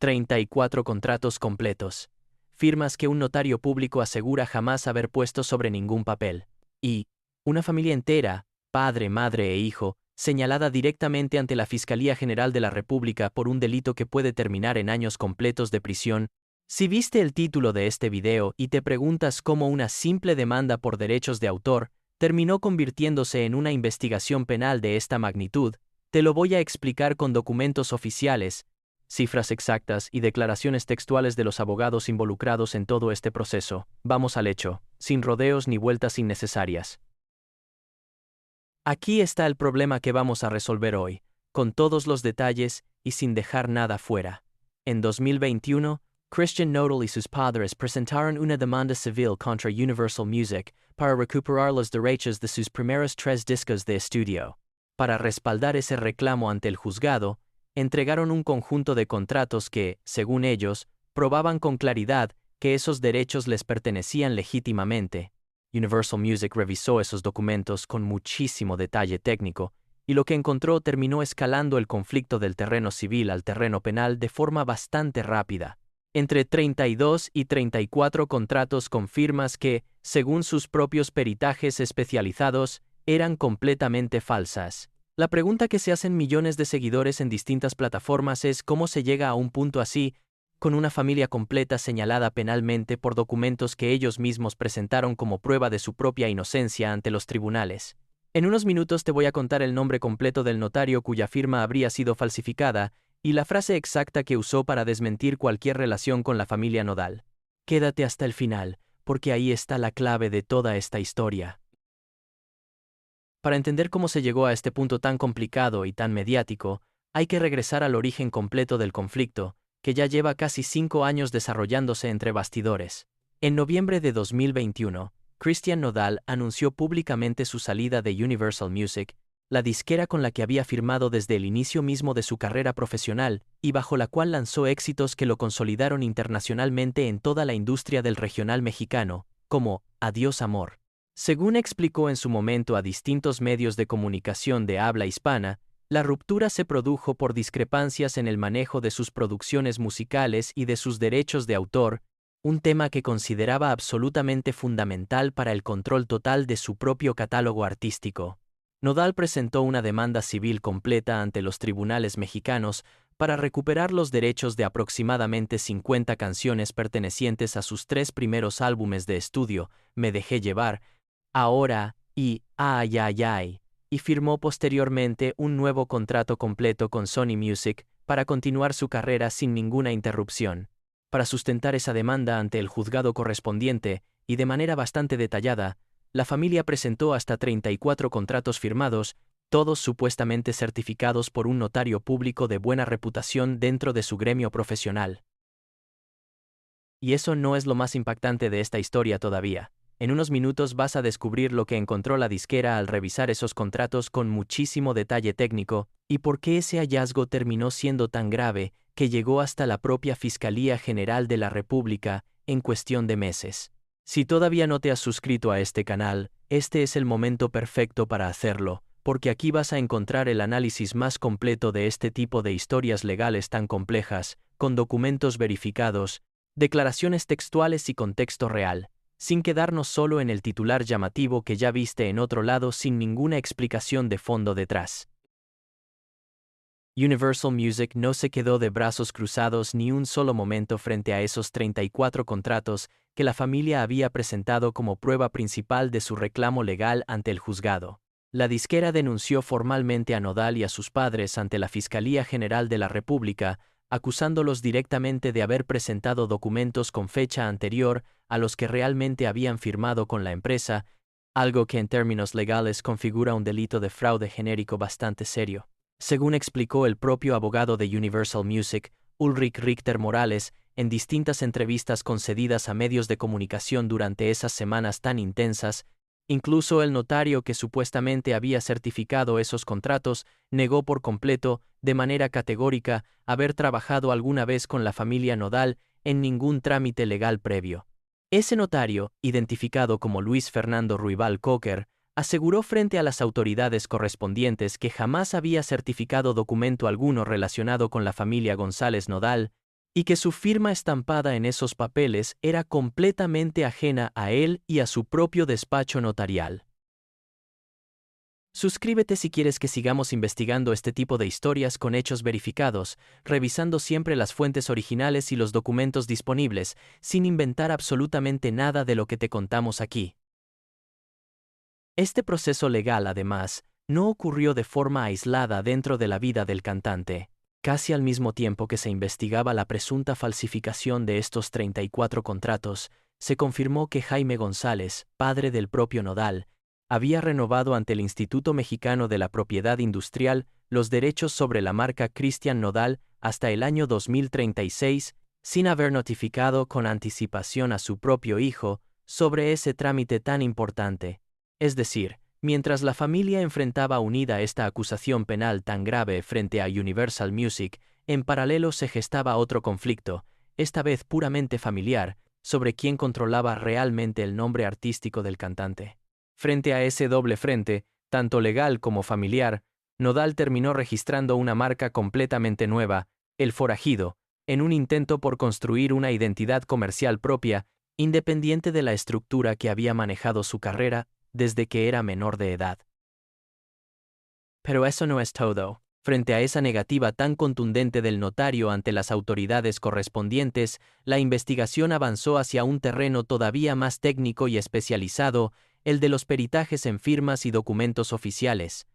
34 contratos completos. Firmas que un notario público asegura jamás haber puesto sobre ningún papel. Y una familia entera, padre, madre e hijo, señalada directamente ante la Fiscalía General de la República por un delito que puede terminar en años completos de prisión. Si viste el título de este video y te preguntas cómo una simple demanda por derechos de autor terminó convirtiéndose en una investigación penal de esta magnitud, te lo voy a explicar con documentos oficiales, cifras exactas y declaraciones textuales de los abogados involucrados en todo este proceso. Vamos al hecho, sin rodeos ni vueltas innecesarias. Aquí está el problema que vamos a resolver hoy, con todos los detalles y sin dejar nada fuera. En 2021, Christian Nodal y sus padres presentaron una demanda civil contra Universal Music para recuperar los derechos de sus primeros 3 discos de estudio. Para respaldar ese reclamo ante el juzgado, entregaron un conjunto de contratos que, según ellos, probaban con claridad que esos derechos les pertenecían legítimamente. Universal Music revisó esos documentos con muchísimo detalle técnico, y lo que encontró terminó escalando el conflicto del terreno civil al terreno penal de forma bastante rápida. Entre 32 y 34 contratos con firmas que, según sus propios peritajes especializados, eran completamente falsas. La pregunta que se hacen millones de seguidores en distintas plataformas es cómo se llega a un punto así, con una familia completa señalada penalmente por documentos que ellos mismos presentaron como prueba de su propia inocencia ante los tribunales. En unos minutos te voy a contar el nombre completo del notario cuya firma habría sido falsificada y la frase exacta que usó para desmentir cualquier relación con la familia Nodal. Quédate hasta el final, porque ahí está la clave de toda esta historia. Para entender cómo se llegó a este punto tan complicado y tan mediático, hay que regresar al origen completo del conflicto, que ya lleva casi 5 años desarrollándose entre bastidores. En noviembre de 2021, Christian Nodal anunció públicamente su salida de Universal Music, la disquera con la que había firmado desde el inicio mismo de su carrera profesional y bajo la cual lanzó éxitos que lo consolidaron internacionalmente en toda la industria del regional mexicano, como Adiós Amor. Según explicó en su momento a distintos medios de comunicación de habla hispana, la ruptura se produjo por discrepancias en el manejo de sus producciones musicales y de sus derechos de autor, un tema que consideraba absolutamente fundamental para el control total de su propio catálogo artístico. Nodal presentó una demanda civil completa ante los tribunales mexicanos para recuperar los derechos de aproximadamente 50 canciones pertenecientes a sus 3 primeros álbumes de estudio, Me Dejé Llevar, Ahora y Ay Ay Ay, y firmó posteriormente un nuevo contrato completo con Sony Music para continuar su carrera sin ninguna interrupción. Para sustentar esa demanda ante el juzgado correspondiente, y de manera bastante detallada, la familia presentó hasta 34 contratos firmados, todos supuestamente certificados por un notario público de buena reputación dentro de su gremio profesional. Y eso no es lo más impactante de esta historia todavía. En unos minutos vas a descubrir lo que encontró la disquera al revisar esos contratos con muchísimo detalle técnico, y por qué ese hallazgo terminó siendo tan grave que llegó hasta la propia Fiscalía General de la República en cuestión de meses. Si todavía no te has suscrito a este canal, este es el momento perfecto para hacerlo, porque aquí vas a encontrar el análisis más completo de este tipo de historias legales tan complejas, con documentos verificados, declaraciones textuales y contexto real, sin quedarnos solo en el titular llamativo que ya viste en otro lado sin ninguna explicación de fondo detrás. Universal Music no se quedó de brazos cruzados ni un solo momento frente a esos 34 contratos que la familia había presentado como prueba principal de su reclamo legal ante el juzgado. La disquera denunció formalmente a Nodal y a sus padres ante la Fiscalía General de la República, acusándolos directamente de haber presentado documentos con fecha anterior a los que realmente habían firmado con la empresa, algo que en términos legales configura un delito de fraude genérico bastante serio. Según explicó el propio abogado de Universal Music, Ulrich Richter Morales, en distintas entrevistas concedidas a medios de comunicación durante esas semanas tan intensas, incluso el notario que supuestamente había certificado esos contratos negó por completo, de manera categórica, haber trabajado alguna vez con la familia Nodal en ningún trámite legal previo. Ese notario, identificado como Luis Fernando Ruibal Cocker, aseguró frente a las autoridades correspondientes que jamás había certificado documento alguno relacionado con la familia González Nodal, y que su firma estampada en esos papeles era completamente ajena a él y a su propio despacho notarial. Suscríbete si quieres que sigamos investigando este tipo de historias con hechos verificados, revisando siempre las fuentes originales y los documentos disponibles, sin inventar absolutamente nada de lo que te contamos aquí. Este proceso legal, además, no ocurrió de forma aislada dentro de la vida del cantante. Casi al mismo tiempo que se investigaba la presunta falsificación de estos 34 contratos, se confirmó que Jaime González, padre del propio Nodal, había renovado ante el Instituto Mexicano de la Propiedad Industrial los derechos sobre la marca Cristian Nodal hasta el año 2036, sin haber notificado con anticipación a su propio hijo sobre ese trámite tan importante. Es decir, mientras la familia enfrentaba unida esta acusación penal tan grave frente a Universal Music, en paralelo se gestaba otro conflicto, esta vez puramente familiar, sobre quién controlaba realmente el nombre artístico del cantante. Frente a ese doble frente, tanto legal como familiar, Nodal terminó registrando una marca completamente nueva, El Forajido, en un intento por construir una identidad comercial propia, independiente de la estructura que había manejado su carrera desde que era menor de edad. Pero eso no es todo. Frente a esa negativa tan contundente del notario ante las autoridades correspondientes, la investigación avanzó hacia un terreno todavía más técnico y especializado, el de los peritajes en firmas y documentos oficiales.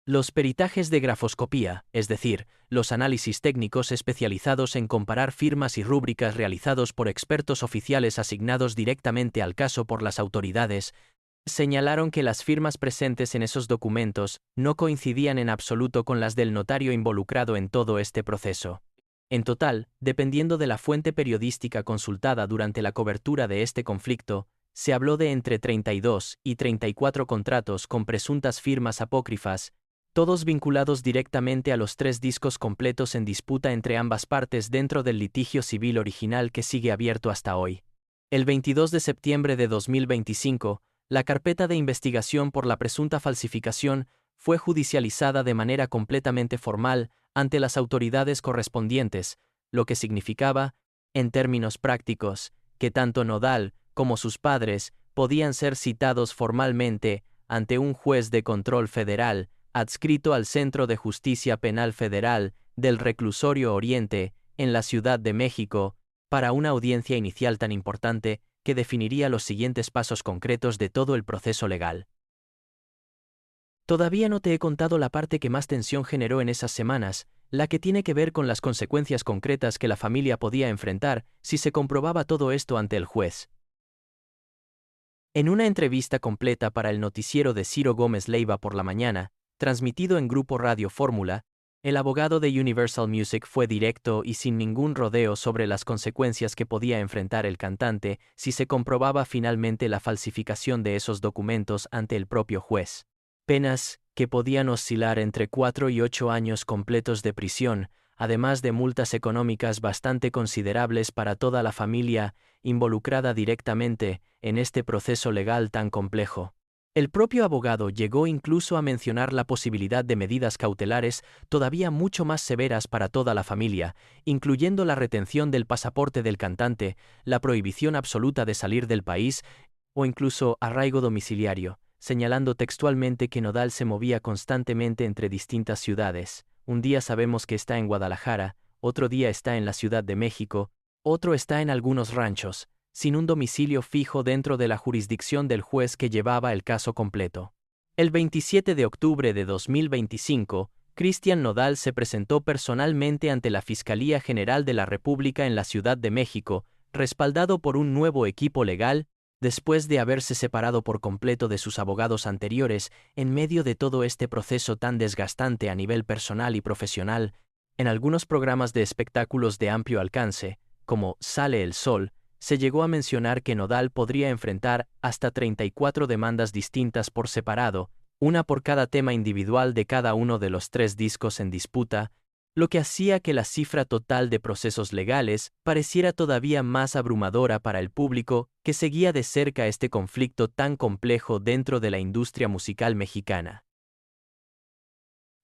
Los peritajes de grafoscopía, es decir, los análisis técnicos especializados en comparar firmas y rúbricas realizados por expertos oficiales asignados directamente al caso por las autoridades, señalaron que las firmas presentes en esos documentos no coincidían en absoluto con las del notario involucrado en todo este proceso. En total, dependiendo de la fuente periodística consultada durante la cobertura de este conflicto, se habló de entre 32 y 34 contratos con presuntas firmas apócrifas, todos vinculados directamente a los 3 discos completos en disputa entre ambas partes dentro del litigio civil original que sigue abierto hasta hoy. El 22 de septiembre de 2025, la carpeta de investigación por la presunta falsificación fue judicializada de manera completamente formal ante las autoridades correspondientes, lo que significaba, en términos prácticos, que tanto Nodal como sus padres podían ser citados formalmente ante un juez de control federal adscrito al Centro de Justicia Penal Federal del Reclusorio Oriente, en la Ciudad de México, para una audiencia inicial tan importante que definiría los siguientes pasos concretos de todo el proceso legal. Todavía no te he contado la parte que más tensión generó en esas semanas, la que tiene que ver con las consecuencias concretas que la familia podía enfrentar si se comprobaba todo esto ante el juez. En una entrevista completa para el noticiero de Ciro Gómez Leiva por la mañana, transmitido en Grupo Radio Fórmula, el abogado de Universal Music fue directo y sin ningún rodeo sobre las consecuencias que podía enfrentar el cantante si se comprobaba finalmente la falsificación de esos documentos ante el propio juez. Penas que podían oscilar entre 4 y 8 años completos de prisión, además de multas económicas bastante considerables para toda la familia involucrada directamente en este proceso legal tan complejo. El propio abogado llegó incluso a mencionar la posibilidad de medidas cautelares todavía mucho más severas para toda la familia, incluyendo la retención del pasaporte del cantante, la prohibición absoluta de salir del país o incluso arraigo domiciliario, señalando textualmente que Nodal se movía constantemente entre distintas ciudades. Un día sabemos que está en Guadalajara, otro día está en la Ciudad de México, otro está en algunos ranchos, sin un domicilio fijo dentro de la jurisdicción del juez que llevaba el caso completo. El 27 de octubre de 2025, Cristian Nodal se presentó personalmente ante la Fiscalía General de la República en la Ciudad de México, respaldado por un nuevo equipo legal, después de haberse separado por completo de sus abogados anteriores en medio de todo este proceso tan desgastante a nivel personal y profesional. En algunos programas de espectáculos de amplio alcance, como Sale el Sol, se llegó a mencionar que Nodal podría enfrentar hasta 34 demandas distintas por separado, una por cada tema individual de cada uno de los 3 discos en disputa, lo que hacía que la cifra total de procesos legales pareciera todavía más abrumadora para el público que seguía de cerca este conflicto tan complejo dentro de la industria musical mexicana.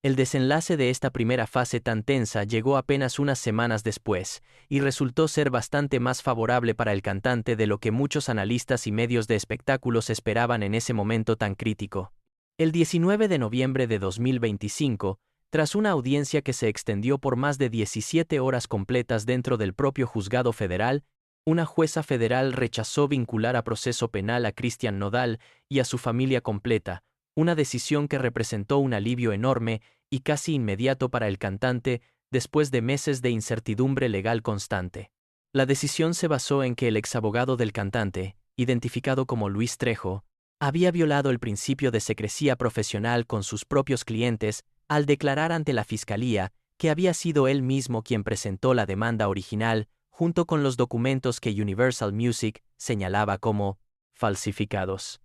El desenlace de esta primera fase tan tensa llegó apenas unas semanas después, y resultó ser bastante más favorable para el cantante de lo que muchos analistas y medios de espectáculos esperaban en ese momento tan crítico. El 19 de noviembre de 2025, tras una audiencia que se extendió por más de 17 horas completas dentro del propio juzgado federal, una jueza federal rechazó vincular a proceso penal a Cristian Nodal y a su familia completa, una decisión que representó un alivio enorme y casi inmediato para el cantante después de meses de incertidumbre legal constante. La decisión se basó en que el exabogado del cantante, identificado como Luis Trejo, había violado el principio de secrecía profesional con sus propios clientes al declarar ante la fiscalía que había sido él mismo quien presentó la demanda original junto con los documentos que Universal Music señalaba como falsificados.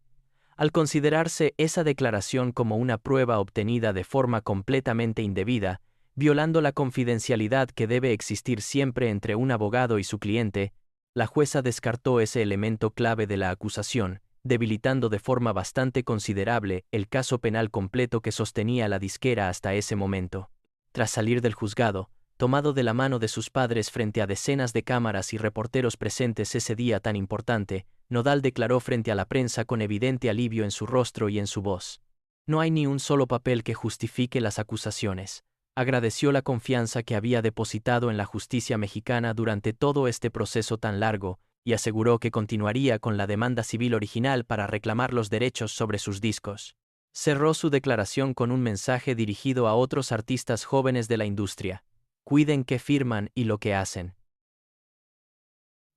Al considerarse esa declaración como una prueba obtenida de forma completamente indebida, violando la confidencialidad que debe existir siempre entre un abogado y su cliente, la jueza descartó ese elemento clave de la acusación, debilitando de forma bastante considerable el caso penal completo que sostenía la disquera hasta ese momento. Tras salir del juzgado, tomado de la mano de sus padres frente a decenas de cámaras y reporteros presentes ese día tan importante, Nodal declaró frente a la prensa con evidente alivio en su rostro y en su voz. No hay ni un solo papel que justifique las acusaciones. Agradeció la confianza que había depositado en la justicia mexicana durante todo este proceso tan largo, y aseguró que continuaría con la demanda civil original para reclamar los derechos sobre sus discos. Cerró su declaración con un mensaje dirigido a otros artistas jóvenes de la industria. Cuiden qué firman y lo que hacen.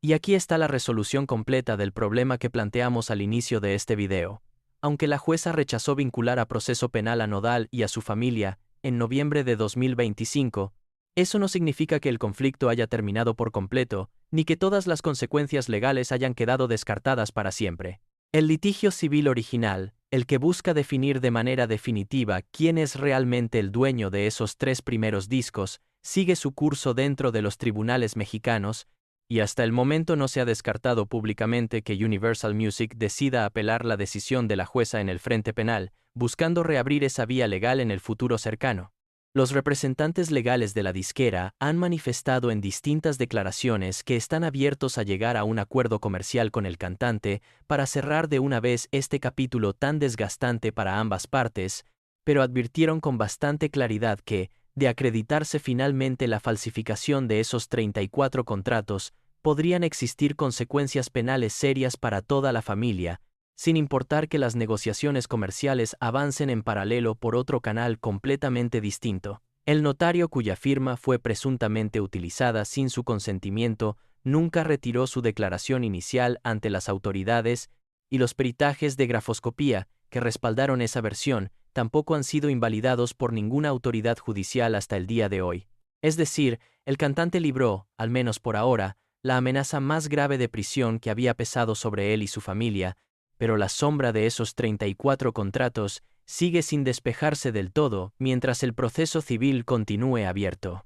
Y aquí está la resolución completa del problema que planteamos al inicio de este video. Aunque la jueza rechazó vincular a proceso penal a Nodal y a su familia, en noviembre de 2025, eso no significa que el conflicto haya terminado por completo, ni que todas las consecuencias legales hayan quedado descartadas para siempre. El litigio civil original, el que busca definir de manera definitiva quién es realmente el dueño de esos 3 primeros discos, sigue su curso dentro de los tribunales mexicanos, y hasta el momento no se ha descartado públicamente que Universal Music decida apelar la decisión de la jueza en el frente penal, buscando reabrir esa vía legal en el futuro cercano. Los representantes legales de la disquera han manifestado en distintas declaraciones que están abiertos a llegar a un acuerdo comercial con el cantante para cerrar de una vez este capítulo tan desgastante para ambas partes, pero advirtieron con bastante claridad que, de acreditarse finalmente la falsificación de esos 34 contratos, podrían existir consecuencias penales serias para toda la familia, sin importar que las negociaciones comerciales avancen en paralelo por otro canal completamente distinto. El notario cuya firma fue presuntamente utilizada sin su consentimiento nunca retiró su declaración inicial ante las autoridades, y los peritajes de grafoscopía que respaldaron esa versión tampoco han sido invalidados por ninguna autoridad judicial hasta el día de hoy. Es decir, el cantante libró, al menos por ahora, la amenaza más grave de prisión que había pesado sobre él y su familia, pero la sombra de esos 34 contratos sigue sin despejarse del todo mientras el proceso civil continúe abierto.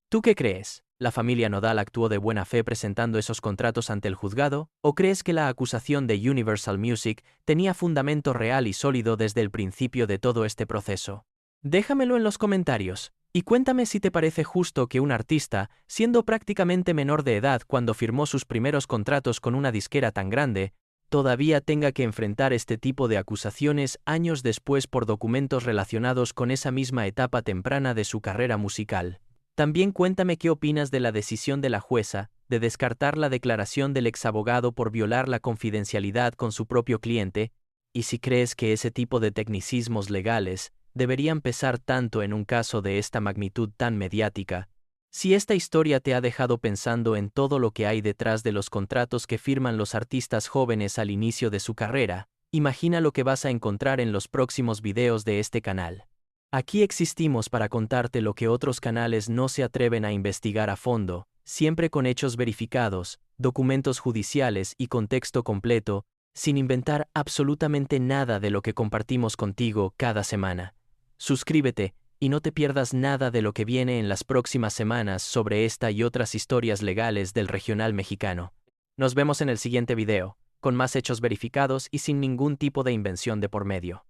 ¿Tú qué crees? ¿La familia Nodal actuó de buena fe presentando esos contratos ante el juzgado? ¿O crees que la acusación de Universal Music tenía fundamento real y sólido desde el principio de todo este proceso? Déjamelo en los comentarios, y cuéntame si te parece justo que un artista, siendo prácticamente menor de edad cuando firmó sus primeros contratos con una disquera tan grande, todavía tenga que enfrentar este tipo de acusaciones años después por documentos relacionados con esa misma etapa temprana de su carrera musical. También cuéntame qué opinas de la decisión de la jueza de descartar la declaración del exabogado por violar la confidencialidad con su propio cliente, y si crees que ese tipo de tecnicismos legales deberían pesar tanto en un caso de esta magnitud tan mediática. Si esta historia te ha dejado pensando en todo lo que hay detrás de los contratos que firman los artistas jóvenes al inicio de su carrera, imagina lo que vas a encontrar en los próximos videos de este canal. Aquí existimos para contarte lo que otros canales no se atreven a investigar a fondo, siempre con hechos verificados, documentos judiciales y contexto completo, sin inventar absolutamente nada de lo que compartimos contigo cada semana. Suscríbete y no te pierdas nada de lo que viene en las próximas semanas sobre esta y otras historias legales del regional mexicano. Nos vemos en el siguiente video, con más hechos verificados y sin ningún tipo de invención de por medio.